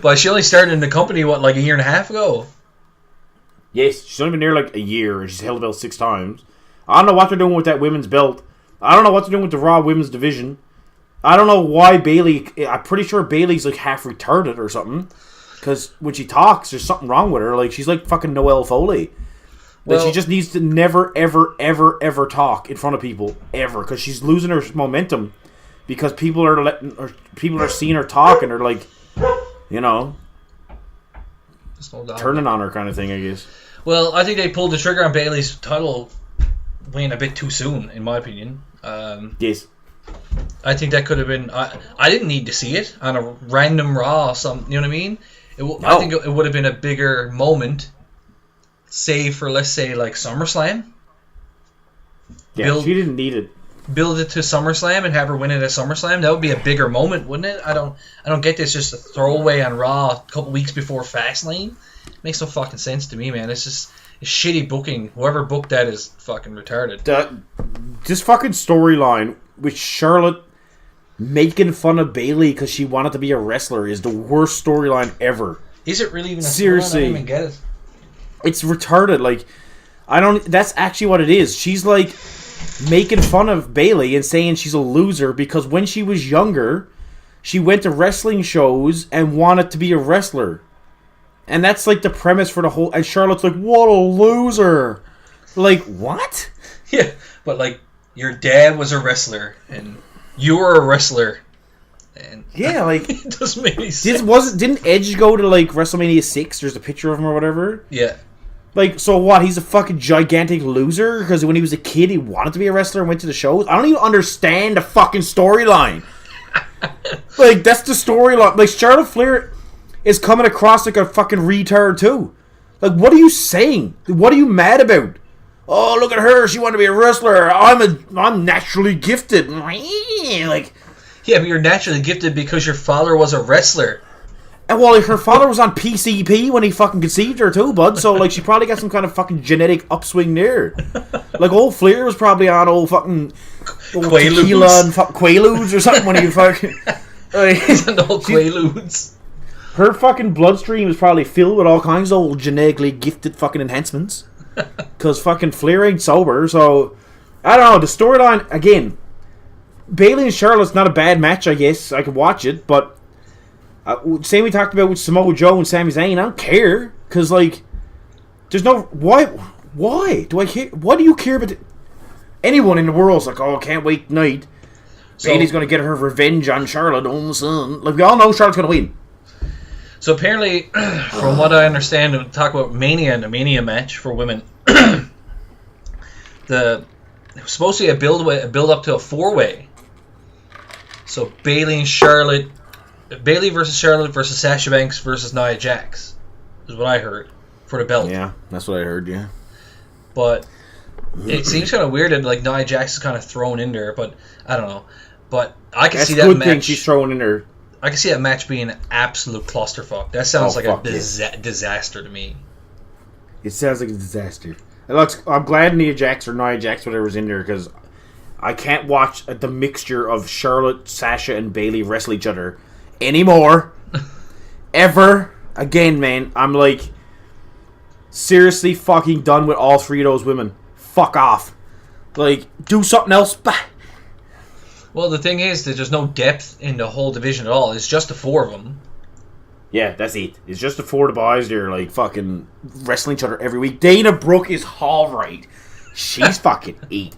But she only started in the company, a year and a half ago? Yes, she's only been there a year, and she's held the belt 6 times. I don't know what they're doing with that women's belt. I don't know what they're doing with the Raw women's division. I don't know why Bayley... I'm pretty sure Bayley's half retarded or something. Because when she talks, there's something wrong with her. She's like fucking Noelle Foley. She just needs to never, ever, ever, ever talk in front of people. Ever. Because she's losing her momentum. Because people are seeing her talk and they're turning on her kind of thing, I guess. Well, I think they pulled the trigger on Bayley's title win a bit too soon, in my opinion. Yes. I think that could have been... I didn't need to see it on a random Raw. You know what I mean? I think it would have been a bigger moment, say for, let's say, SummerSlam. Yeah, she didn't need it. Build it to SummerSlam and have her win it at SummerSlam. That would be a bigger moment, wouldn't it? I don't get this just a throwaway on Raw a couple weeks before Fastlane. It makes no fucking sense to me, man. It's just shitty booking. Whoever booked that is fucking retarded. This fucking storyline with Charlotte making fun of Bayley because she wanted to be a wrestler is the worst storyline ever. Is it really even a seriously? I don't even get it. It's retarded. That's actually what it is. She's making fun of Bayley and saying she's a loser because when she was younger, she went to wrestling shows and wanted to be a wrestler. And that's the premise for the whole... And Charlotte's like, what a loser. What? Yeah, but your dad was a wrestler and you were a wrestler. And yeah, it doesn't make any sense. Didn't Edge go to WrestleMania 6? There's a picture of him or whatever. Yeah. So what? He's a fucking gigantic loser because when he was a kid he wanted to be a wrestler and went to the shows. I don't even understand the fucking storyline. That's the storyline. Charlotte Flair is coming across like a fucking retard too. What are you saying? What are you mad about? Oh, look at her. She wanted to be a wrestler. I'm naturally gifted. Yeah, but you're naturally gifted because your father was a wrestler. And her father was on PCP when he fucking conceived her too, bud. So she probably got some kind of fucking genetic upswing there. Old Flair was probably on old fucking tequila and Quaaludes or something when he fucking... He's on old Quaaludes. Her fucking bloodstream is probably filled with all kinds of old genetically gifted fucking enhancements. Because fucking Flair ain't sober, so... I don't know, the storyline, again... Bayley and Charlotte's not a bad match, I guess. I could watch it, but... same we talked about with Samoa Joe and Sami Zayn, I don't care. Because, there's no... Why? Do I care? Why do you care about... Anyone in the world's oh, can't wait tonight. Bayley's going to get her revenge on Charlotte on the sun. We all know Charlotte's going to win. So apparently, from what I understand, we talk about Mania and the Mania match for women. It was supposed to be a build up to a 4-way. So Bayley versus Charlotte versus Sasha Banks versus Nia Jax is what I heard for the belt. Yeah, that's what I heard. Yeah, but it seems kind of weird that Nia Jax is kind of thrown in there. But I don't know. But I can That's see a that good match. thing she's throwing in her. I can see that match being an absolute clusterfuck. That sounds like a fuck yeah. disaster to me. It sounds like a disaster. And look, I'm glad Nia Jax or Nia Jax, whatever's in there, because I can't watch the mixture of Charlotte, Sasha, and Bayley wrestle each other anymore. Ever again, man. I'm like seriously fucking done with all three of those women. Fuck off. Like, do something else. Bah. Well, the thing is that there's no depth in the whole division at all. It's just the four of them. Yeah, that's it. It's just the four of the boys. They're like fucking wrestling each other every week. Dana Brooke is alright. She's fucking 8.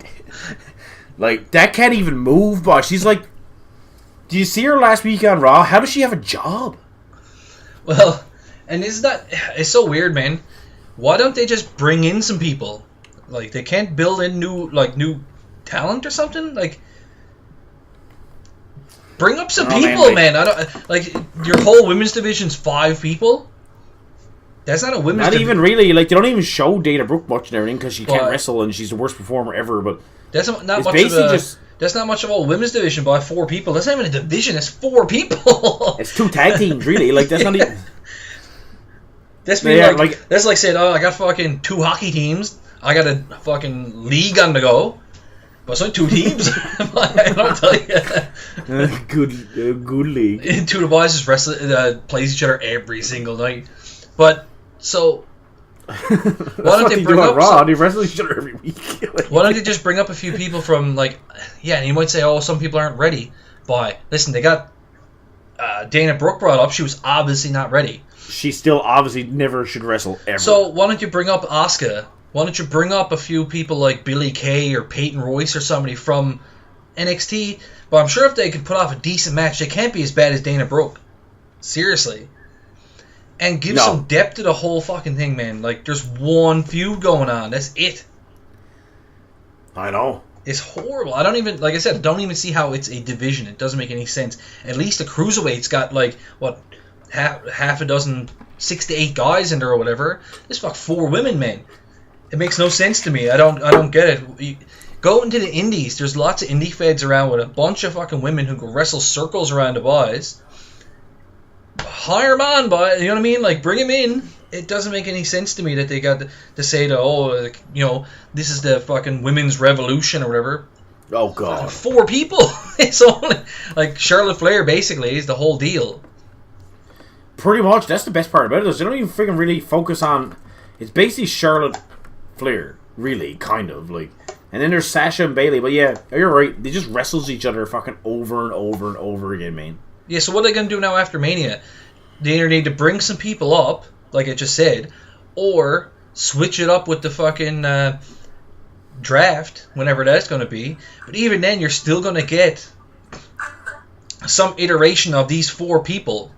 Like, that can't even move, boy. She's like, do you see her last week on Raw? How does she have a job? Well, and it's so weird, man. Why don't they just bring in some people? Like, they can't build in new talent or something? Like, bring up some people, man. I don't like your whole women's division's 5 people. That's not a women's. Not even really. Like, they don't even show Dana Brooke much and everything because she can't wrestle and she's the worst performer ever. But that's not much of that's not much of a women's division by 4 people. That's not even a division. It's 4 people. It's 2 tag teams, really. Like, that's not even. That's like saying, I got fucking 2 hockey teams. I got a fucking league on the go. But it's only 2 teams. I don't tell you. Good league. 2 of the boys just plays each other every single night. But so why don't they bring up Raw? They wrestle each other every week. Why don't they just bring up a few people from and you might say, oh, some people aren't ready. But listen, they got Dana Brooke brought up. She was obviously not ready. She still obviously never should wrestle ever. So why don't you bring up Asuka? Why don't you bring up a few people like Billie Kay or Peyton Royce or somebody from NXT? But I'm sure if they could put off a decent match, they can't be as bad as Dana Brooke. Seriously. And give some depth to the whole fucking thing, man. Like, there's one feud going on. That's it. I know. It's horrible. I don't even, like I said, I don't even see how it's a division. It doesn't make any sense. At least the Cruiserweight's got, half a dozen, 6 to 8 guys in there or whatever. This 4 women, man. It makes no sense to me. I don't get it. Go into the indies. There's lots of indie feds around with a bunch of fucking women who can wrestle circles around the boys. Hire them on, boy. You know what I mean? Like, bring them in. It doesn't make any sense to me that they got to say this is the fucking women's revolution or whatever. Oh, God. 4 people. It's only, Charlotte Flair, basically, is the whole deal. Pretty much. That's the best part about it. Is they don't even freaking really focus on... It's basically Charlotte Flair, really, kind of. And then there's Sasha and Bayley. But yeah, you're right. They just wrestles each other fucking over and over and over again, man. Yeah, so what are they going to do now after Mania? They either need to bring some people up, like I just said, or switch it up with the fucking draft, whenever that's going to be. But even then, you're still going to get some iteration of these 4 people,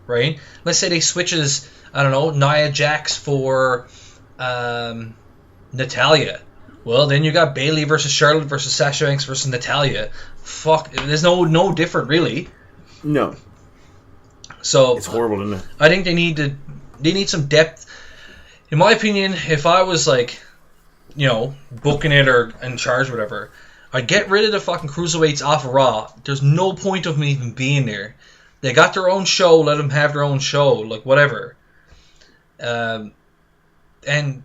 right? Let's say they switches, I don't know, Nia Jax for Natalya. Well, then you got Bayley versus Charlotte versus Sasha Banks versus Natalya. Fuck, there's no different, really. No. So it's horrible, isn't it? I think they need some depth. In my opinion, if I was booking it or in charge or whatever, I'd get rid of the fucking cruiserweights off of Raw. There's no point of me even being there. They got their own show, let them have their own show, whatever. And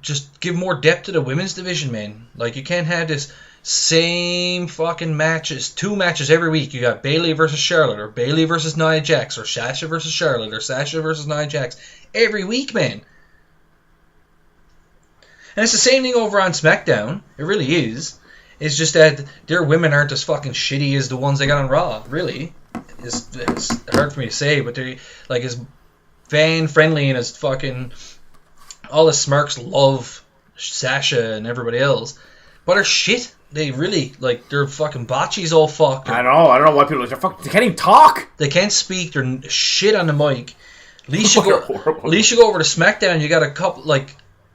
just give more depth to the women's division, man. You can't have this same fucking matches, 2 matches every week. You got Bayley versus Charlotte, or Bayley versus Nia Jax, or Sasha versus Charlotte, or Sasha versus Nia Jax every week, man. And it's the same thing over on SmackDown. It really is. It's just that their women aren't as fucking shitty as the ones they got on Raw. Really, it's hard for me to say, but they're as fan friendly and as fucking all the smarks love Sasha and everybody else, but are shit. They really, their fucking botchies all fucked. I know. I don't know why people they can't even talk. They can't speak. They're shit on the mic. At least you go over to SmackDown. You got a couple,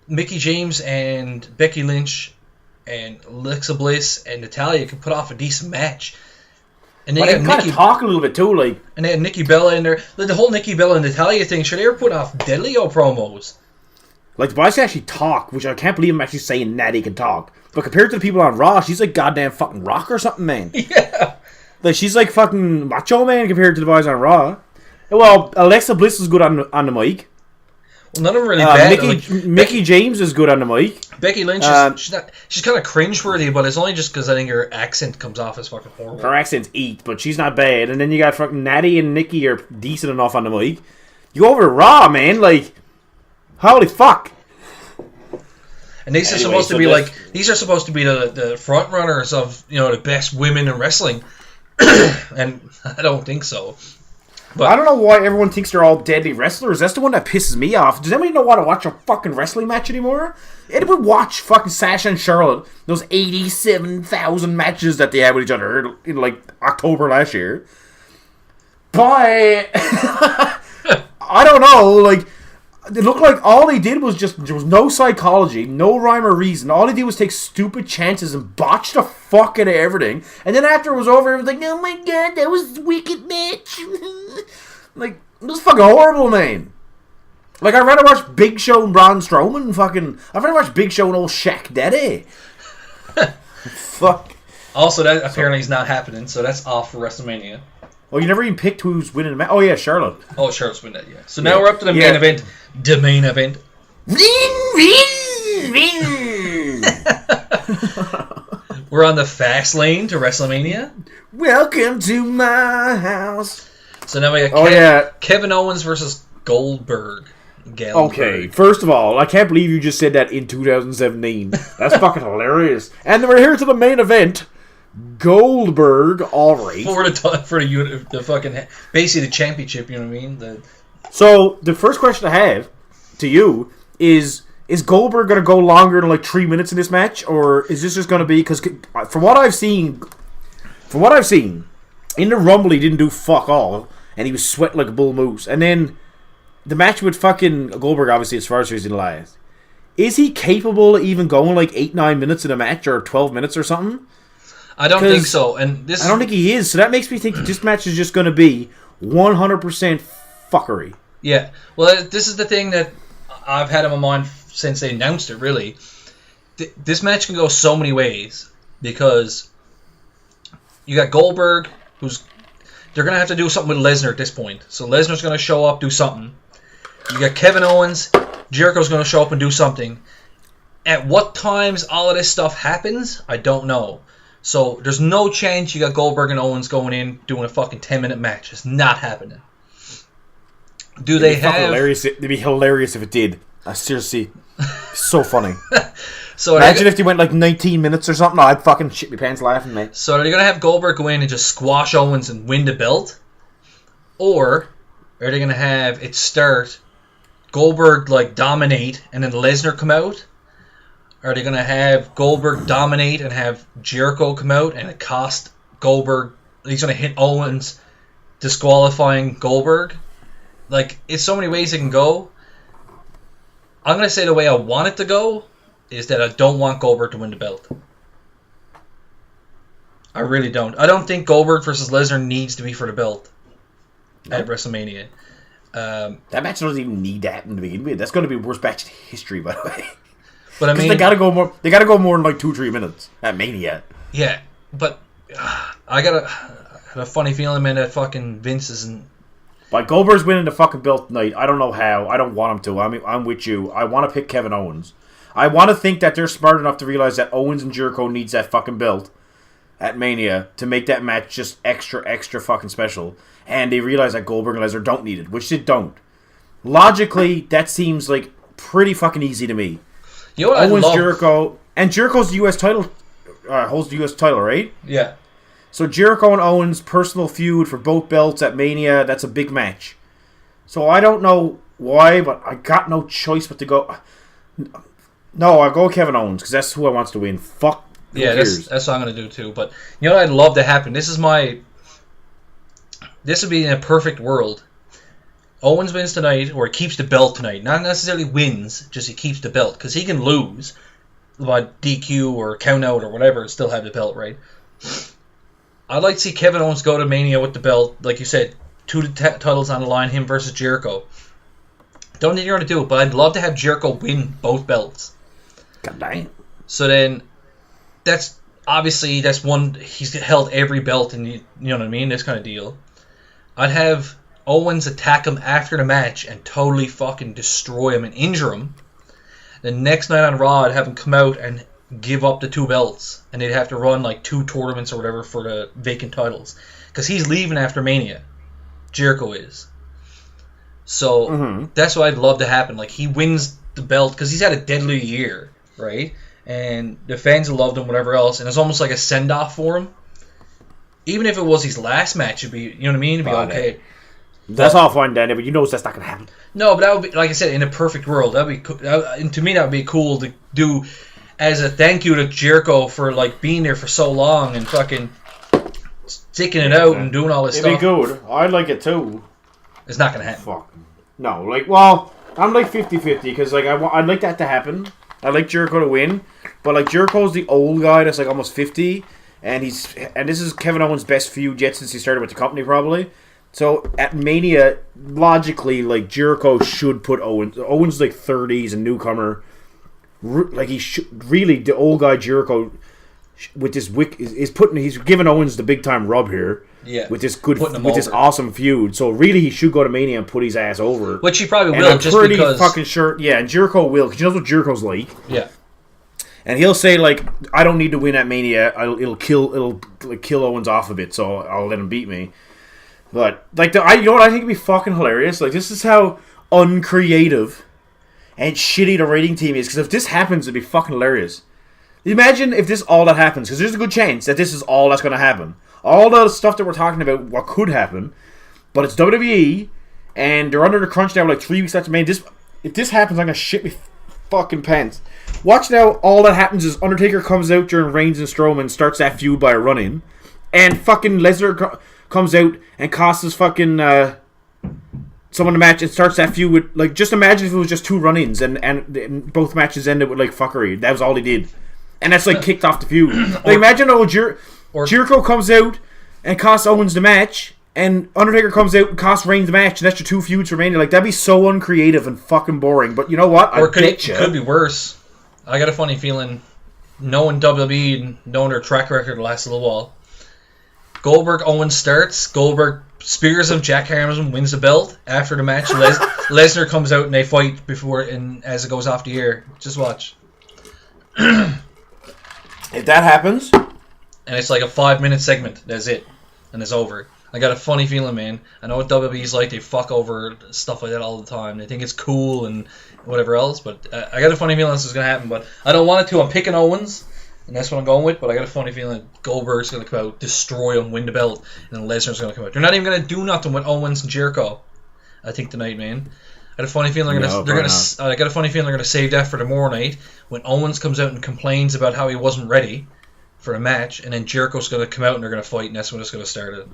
Mickie James and Becky Lynch and Alexa Bliss and Natalya can put off a decent match. And they kind of talk a little bit too, And they had Nikki Bella in there. The whole Nikki Bella and Natalya thing, sure, they were putting off deadly promos. The boys can actually talk, which I can't believe I'm actually saying Natty can talk. But compared to the people on Raw, she's like goddamn fucking rock or something, man. Yeah. Like, she's like fucking Macho Man compared to the boys on Raw. Well, Alexa Bliss is good on the mic. Well, none of them really bad. Mickey James is good on the mic. Becky Lynch, she's kind of cringeworthy, but it's only just because I think her accent comes off as fucking horrible. Her accent's but she's not bad. And then you got fucking Natty and Nikki are decent enough on the mic. You go over to Raw, man, like, holy fuck. And these are supposed to be the front runners of, you know, the best women in wrestling. And I don't think so. But I don't know why everyone thinks they're all deadly wrestlers. That's the one that pisses me off. Does anybody know want to watch a fucking wrestling match anymore? Anyone watch fucking Sasha and Charlotte, those 87,000 matches that they had with each other in like October last year? Boy, I don't know. Like, it looked like all they did was just, there was no psychology, no rhyme or reason. All they did was take stupid chances and botch the fuck out of everything. And then after it was over, it was like, oh my god, that was a wicked match. Like, it was fucking horrible, man. Like, I'd rather watch Big Show and Braun Strowman I'd rather watch Big Show and old Shaq Daddy. Fuck. Also, that apparently is not happening, so that's off for WrestleMania. Oh, you never even picked who's winning the match? Oh, yeah, Charlotte. Oh, Charlotte's winning that, yeah. So now we're up to the main event. The main event. We're on the Fastlane to WrestleMania. Welcome to my house. So now we got Kevin Owens versus Goldberg. Okay, first of all, I can't believe you just said that in 2017. That's fucking hilarious. And then we're here to the main event. Goldberg, all right. For the fucking, basically the championship, you know what I mean? So, the first question I have to you is Goldberg going to go longer than like 3 minutes in this match? Or is this just going to be, because from what I've seen, in the Rumble he didn't do fuck all, and he was sweating like a bull moose. And then the match with fucking Goldberg, obviously, as far as he's in the last. Is he capable of even going like 8-9 minutes in a match, or 12 minutes or something? I don't think so. And I don't think he is. So that makes me think that this match is just going to be 100% fuckery. Yeah. Well, this is the thing that I've had in my mind since they announced it, really. This match can go so many ways, because you got Goldberg, they're going to have to do something with Lesnar at this point. So Lesnar's going to show up, do something. You got Kevin Owens, Jericho's going to show up and do something. At what times all of this stuff happens, I don't know. So there's no chance you got Goldberg and Owens going in doing a fucking 10-minute match. It's not happening. It'd be hilarious if it did. Seriously, so funny. So imagine if they went like 19 minutes or something. I'd fucking shit my pants laughing, mate. So are they gonna have Goldberg go in and just squash Owens and win the belt, or are they gonna have it start Goldberg like dominate and then Lesnar come out? Are they going to have Goldberg dominate and have Jericho come out and it cost Goldberg? He's going to hit Owens, disqualifying Goldberg. Like, it's so many ways it can go. I'm going to say the way I want it to go is that I don't want Goldberg to win the belt. I really don't. I don't think Goldberg versus Lesnar needs to be for the belt at WrestleMania. That match doesn't even need to happen to begin with. That's going to be the worst match in history, by the way. But I mean, they gotta go more. They gotta go more than like 2-3 minutes at Mania. Yeah, but I got a funny feeling, man, that fucking Vince isn't. Like, Goldberg's winning the fucking belt tonight. I don't know how. I don't want him to. I'm with you. I want to pick Kevin Owens. I want to think that they're smart enough to realize that Owens and Jericho needs that fucking belt at Mania to make that match just extra fucking special. And they realize that Goldberg and Lesnar don't need it, which they don't. Logically, that seems like pretty fucking easy to me. You know what Owens, I love? Jericho, and Jericho's the U.S. title, holds the U.S. title, right? Yeah. So Jericho and Owens, personal feud for both belts at Mania, that's a big match. So I don't know why, but I got no choice but to go. No, I'll go with Kevin Owens, because that's who I wants to win. Fuck. Yeah, that's what I'm going to do too. But you know what I'd love to happen? This would be in a perfect world. Owens wins tonight, or keeps the belt tonight. Not necessarily wins, just he keeps the belt. Because he can lose by DQ or count out or whatever and still have the belt, right? I'd like to see Kevin Owens go to Mania with the belt. Like you said, 2 titles on the line, him versus Jericho. Don't think you're going to do it, but I'd love to have Jericho win both belts. God dang. So then, that's obviously that's one, he's held every belt, and you know what I mean, this kind of deal. I'd have Owens attack him after the match and totally fucking destroy him and injure him. The next night on Raw, I'd have him come out and give up the 2 belts, and they'd have to run like 2 tournaments or whatever for the vacant titles, because he's leaving after Mania. Jericho is. So that's what I'd love to happen. Like, he wins the belt because he's had a deadly year, right? And the fans loved him, whatever else, and it's almost like a send off for him. Even if it was his last match, it'd be, you know what I mean? It'd be okay. That's all fine, Danny, but you know that's not gonna happen. No, but that would be, like I said, in a perfect world, that'd be cool. And to me, that would be cool to do as a thank you to Jericho for like being there for so long and fucking sticking it out and doing all this stuff. It'd be good. I'd like it too. It's not gonna happen. Fuck. No, like, well, I'm like 50-50 because like I'd like that to happen. I'd like Jericho to win, but like Jericho's the old guy that's like almost 50, and this is Kevin Owens' best feud yet since he started with the company probably. So at Mania, logically, like Jericho should put Owens. Owens like 30, he's a newcomer. Like he should really, the old guy Jericho with this he's giving Owens the big time rub here. Yeah, with this this awesome feud. So really, he should go to Mania and put his ass over. Which he probably and will. I'm just pretty because fucking sure. Yeah, and Jericho will, because you know what Jericho's like. Yeah. And he'll say like, I don't need to win at Mania. It'll kill Owens off a bit, so I'll let him beat me. But like you know what I think would be fucking hilarious? Like, this is how uncreative and shitty the rating team is. Because if this happens, it'd be fucking hilarious. Imagine if this all that happens, because there's a good chance that this is all that's going to happen. All the stuff that we're talking about, what could happen, but it's WWE, and they're under the crunch now, like 3 weeks after Mania. If this happens, I'm gonna shit me fucking pants. Watch now. All that happens is Undertaker comes out during Reigns and Strowman, starts that feud by a run-in, and fucking Lesnar comes out and costs fucking someone the match and starts that feud with, like, just imagine if it was just 2 run-ins and both matches ended with like fuckery. That was all he did, and that's like kicked off the feud. Like, imagine Jericho comes out and costs Owens the match, and Undertaker comes out and costs Reigns the match, and that's your 2 feuds for Mania. Like, that'd be so uncreative and fucking boring. But you know what? Or it could be worse. I got a funny feeling, knowing WWE and knowing their track record the last little while. Goldberg Owens starts. Goldberg spears him, jackhammers him, wins the belt. After the match, Lesnar comes out and they fight before and as it goes off the air. Just watch. If that happens. And it's like a 5-minute segment. That's it. And it's over. I got a funny feeling, man. I know what WWE's like. They fuck over stuff like that all the time. They think it's cool and whatever else. But I got a funny feeling this is going to happen. But I don't want it to. I'm picking Owens. And that's what I'm going with. But I got a funny feeling Goldberg's going to come out, destroy him, win the belt. And then Lesnar's going to come out. They're not even going to do nothing with Owens and Jericho, I think, tonight, man. I got a funny feeling they're going to save that for tomorrow night when Owens comes out and complains about how he wasn't ready for a match, and then Jericho's going to come out and they're going to fight, and that's when it's going to start it.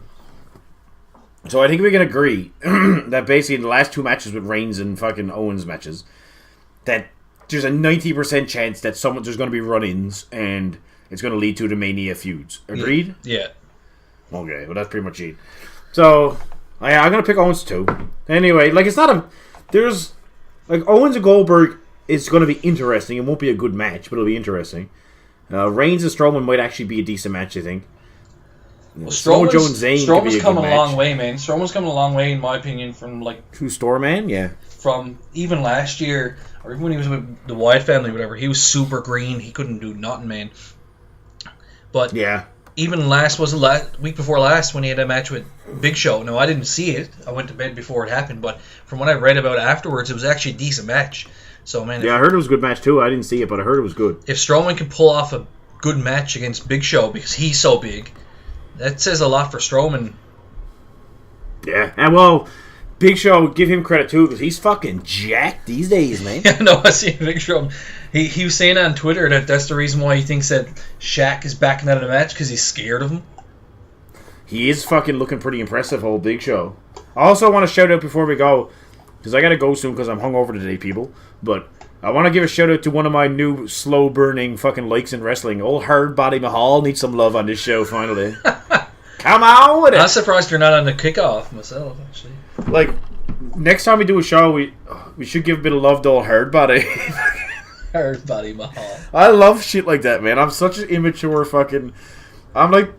So I think we can agree that basically in the last 2 matches with Reigns and fucking Owens matches, that there's a 90% chance that there's going to be run-ins and it's going to lead to the Mania feuds. Agreed? Yeah. Okay, well that's pretty much it. So I'm going to pick Owens too. Anyway, like, it's not a... There's... Like, Owens and Goldberg is going to be interesting. It won't be a good match, but it'll be interesting. Reigns and Strowman might actually be a decent match, I think. Well, Strowman's coming a long way, man. Strowman's coming a long way, in my opinion, from like... True Store Man, yeah. From even last year, or even when he was with the Wyatt family, whatever, he was super green. He couldn't do nothing, man. But yeah, even week before last, when he had a match with Big Show. Now, I didn't see it. I went to bed before it happened, but from what I read about it afterwards, it was actually a decent match. So, man, I heard it was a good match too. I didn't see it, but I heard it was good. If Strowman can pull off a good match against Big Show because he's so big, that says a lot for Strowman. Yeah, and well, Big Show, give him credit too, because he's fucking jacked these days, man. Yeah, no, I see Big Show. He was saying on Twitter that that's the reason why he thinks that Shaq is backing out of the match, because he's scared of him. He is fucking looking pretty impressive, old Big Show. I also want to shout out before we go, because I gotta go soon because I'm hungover today, people. But I want to give a shout out to one of my new slow burning fucking likes in wrestling. Old Hard Body Mahal needs some love on this show finally. Come on with it. I'm surprised you're not on the kickoff myself, actually. Like, next time we do a show, we should give a bit of love to old Hard Body. Hard body Mahal. I love shit like that, man. I'm such an immature fucking... I'm like...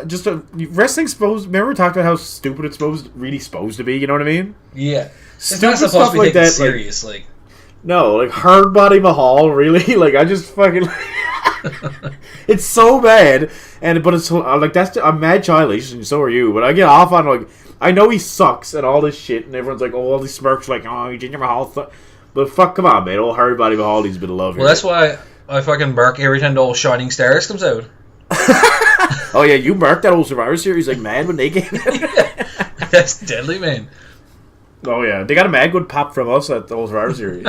Just a... Wrestling's supposed... Remember we talked about how stupid it's really supposed to be, you know what I mean? Yeah. Stupid It's not supposed stuff to be like taken that, serious, like... No, like hard body Mahal, really? Like, I just fucking... It's so bad, but it's like that's I'm mad childish, and so are you. But I get off on like I know he sucks and all this shit, and everyone's like, oh, all these smirks like, oh, Jinder Mahal, but fuck, come on, man, old hard body Mahal needs a bit of love. Well, that's why I fucking bark every time the old Shining Stars comes out. Oh yeah, you marked that old Survivor Series like mad when they came. Yeah. That's deadly, man. Oh yeah, they got a mad good pop from us at the old Survivor Series.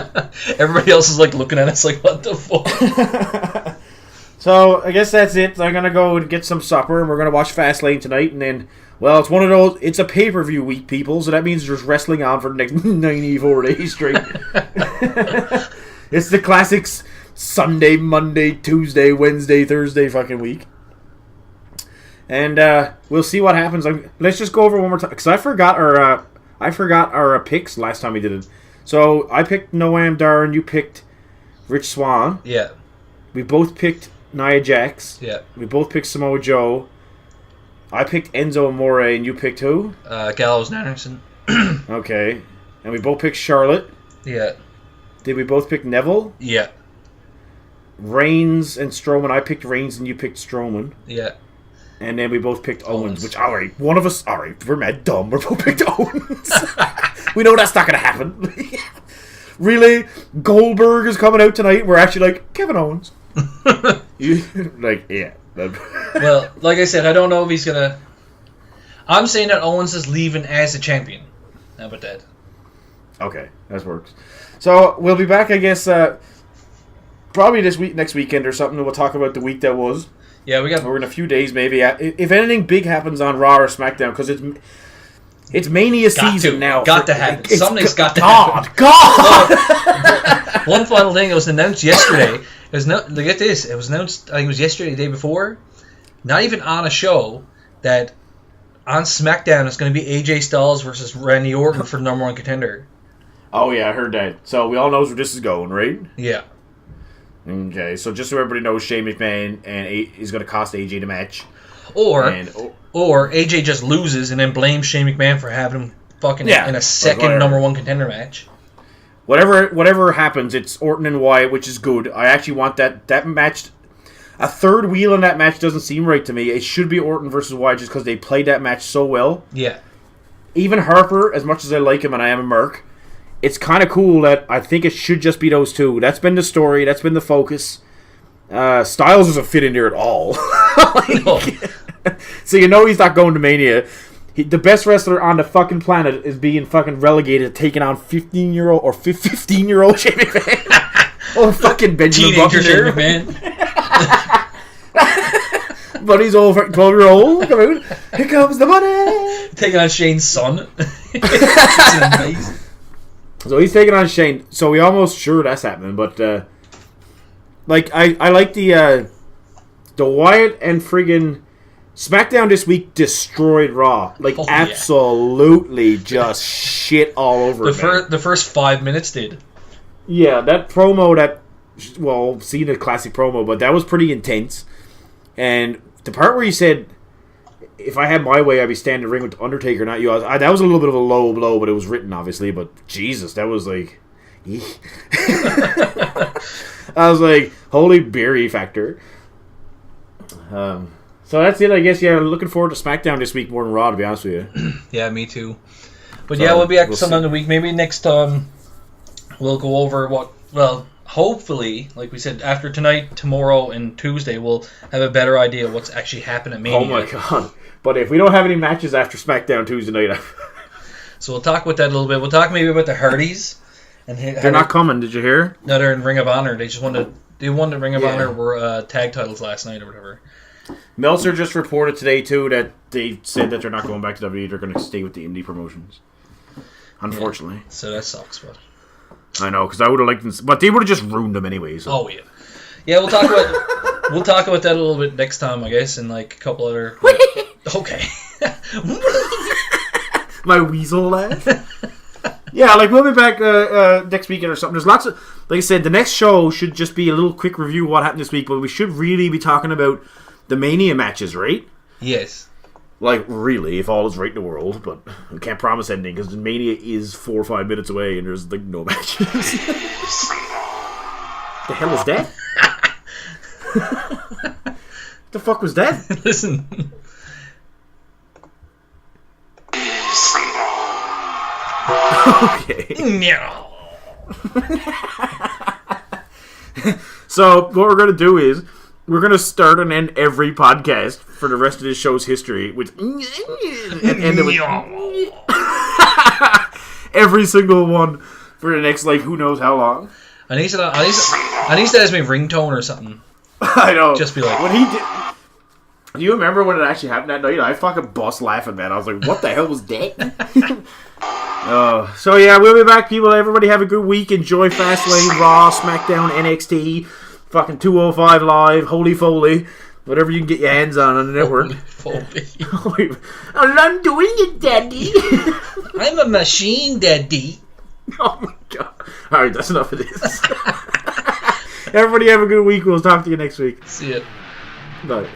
Everybody else is like looking at us like, what the fuck? So, I guess that's it. I'm going to go and get some supper, and we're going to watch Fastlane tonight, and then, well, it's one of those, it's a pay-per-view week, people, so that means there's wrestling on for the next 94 days straight. It's the classics Sunday, Monday, Tuesday, Wednesday, Thursday fucking week. And, we'll see what happens. Let's just go over one more time, because I forgot our picks last time we did it. So, I picked Noam Dar, and you picked Rich Swann. Yeah. We both picked Nia Jax. Yeah. We both picked Samoa Joe. I picked Enzo Amore, and you picked who? Gallows and Anderson. Okay. And we both picked Charlotte. Yeah. Did we both pick Neville? Yeah. Reigns and Strowman. I picked Reigns, and you picked Strowman. Yeah. And then we both picked Owens, which, alright, one of us, alright, we're mad dumb. We're both picked Owens. We know that's not going to happen. Really? Goldberg is coming out tonight. We're actually like, Kevin Owens. Yeah. Well, like I said, I don't know if he's gonna. I'm saying that Owens is leaving as a champion. How about that? Okay, that works. So we'll be back, I guess, probably next weekend or something. We'll talk about the week that was. Yeah, Or in a few days, maybe. If anything big happens on Raw or SmackDown, because it's Mania season now. Got to happen. Something's got to happen. God! One final thing. It was announced yesterday. Get this. It was announced, I think it was yesterday, the day before. Not even on a show, that on SmackDown it's going to be AJ Styles versus Randy Orton for the number one contender. Oh, yeah, I heard that. So we all know where this is going, right? Yeah. Okay, so just so everybody knows, Shane McMahon is going to cost AJ the match. Or AJ just loses and then blames Shane McMahon for having him fucking in a second number one contender match. Whatever happens, it's Orton and Wyatt, which is good. I actually want that match. A third wheel in that match doesn't seem right to me. It should be Orton versus Wyatt just because they played that match so well. Yeah. Even Harper, as much as I like him and I am a merc, it's kind of cool that I think it should just be those two. That's been the story. That's been the focus. Styles doesn't fit in there at all. So you know he's not going to Mania. The best wrestler on the fucking planet is being fucking relegated, taking on 15-year-old Shane McMahon. Or fucking Benjamin teenager Shane Button. McMahon. Buddy's over 12-year-old. Come out. Here comes the money. Taking on Shane's son. It's amazing. So he's taking on Shane. So we almost sure that's happening. But I like the Wyatt and friggin' SmackDown this week destroyed Raw. Absolutely just shit all over it. The first 5 minutes did. Yeah, that promo seen a classic promo, but that was pretty intense. And the part where he said, if I had my way, I'd be standing in the ring with Undertaker, not you. That was a little bit of a low blow, but it was written, obviously. But Jesus, that was like... I was like, holy beery factor. So that's it, I guess. Yeah, looking forward to SmackDown this week more than Raw, to be honest with you. Yeah, me too. But yeah, we'll be back sometime the week. Maybe next time we'll go over hopefully, like we said, after tonight, tomorrow, and Tuesday, we'll have a better idea of what's actually happening at Mania. Oh my god. But if we don't have any matches after SmackDown Tuesday night... So we'll talk about that a little bit. We'll talk maybe about the Hardys. And they're not coming, did you hear? No, they're in Ring of Honor. They won the Ring of Honor were tag titles last night or whatever. Meltzer just reported today, too, that they said that they're not going back to WWE. They're going to stay with the indie promotions. Unfortunately. Yeah, so that sucks, but... I know, because I would have liked them... But they would have just ruined them anyway, so... Oh, yeah. Yeah, we'll talk about that a little bit next time, I guess, and like a couple other... Okay. My weasel laugh? Yeah, like we'll be back next weekend or something. There's lots of, like I said, the next show should just be a little quick review of what happened this week, but we should really be talking about the Mania matches, right? Yes. Like, really, if all is right in the world, but we can't promise anything because Mania is 4 or 5 minutes away and there's like no matches. The hell is that? The fuck was that? Listen. Okay. No. So what we're gonna do is we're gonna start and end every podcast for the rest of this show's history with and end it with every single one for the next like who knows how long. I need that as my ringtone or something. I know. Just be like, when he did. Do you remember when it actually happened that night? I fucking bust laughing, man. I was like, what the hell was that? So yeah, we'll be back, people. Everybody have a good week. Enjoy Fastlane, Raw, SmackDown, NXT, fucking 205 Live, Holy Foley, whatever you can get your hands on the network. Foley. I'm doing it, Daddy. I'm a machine, Daddy. Oh my god. Alright, that's enough of this. Everybody have a good week. We'll talk to you next week. See ya. Bye.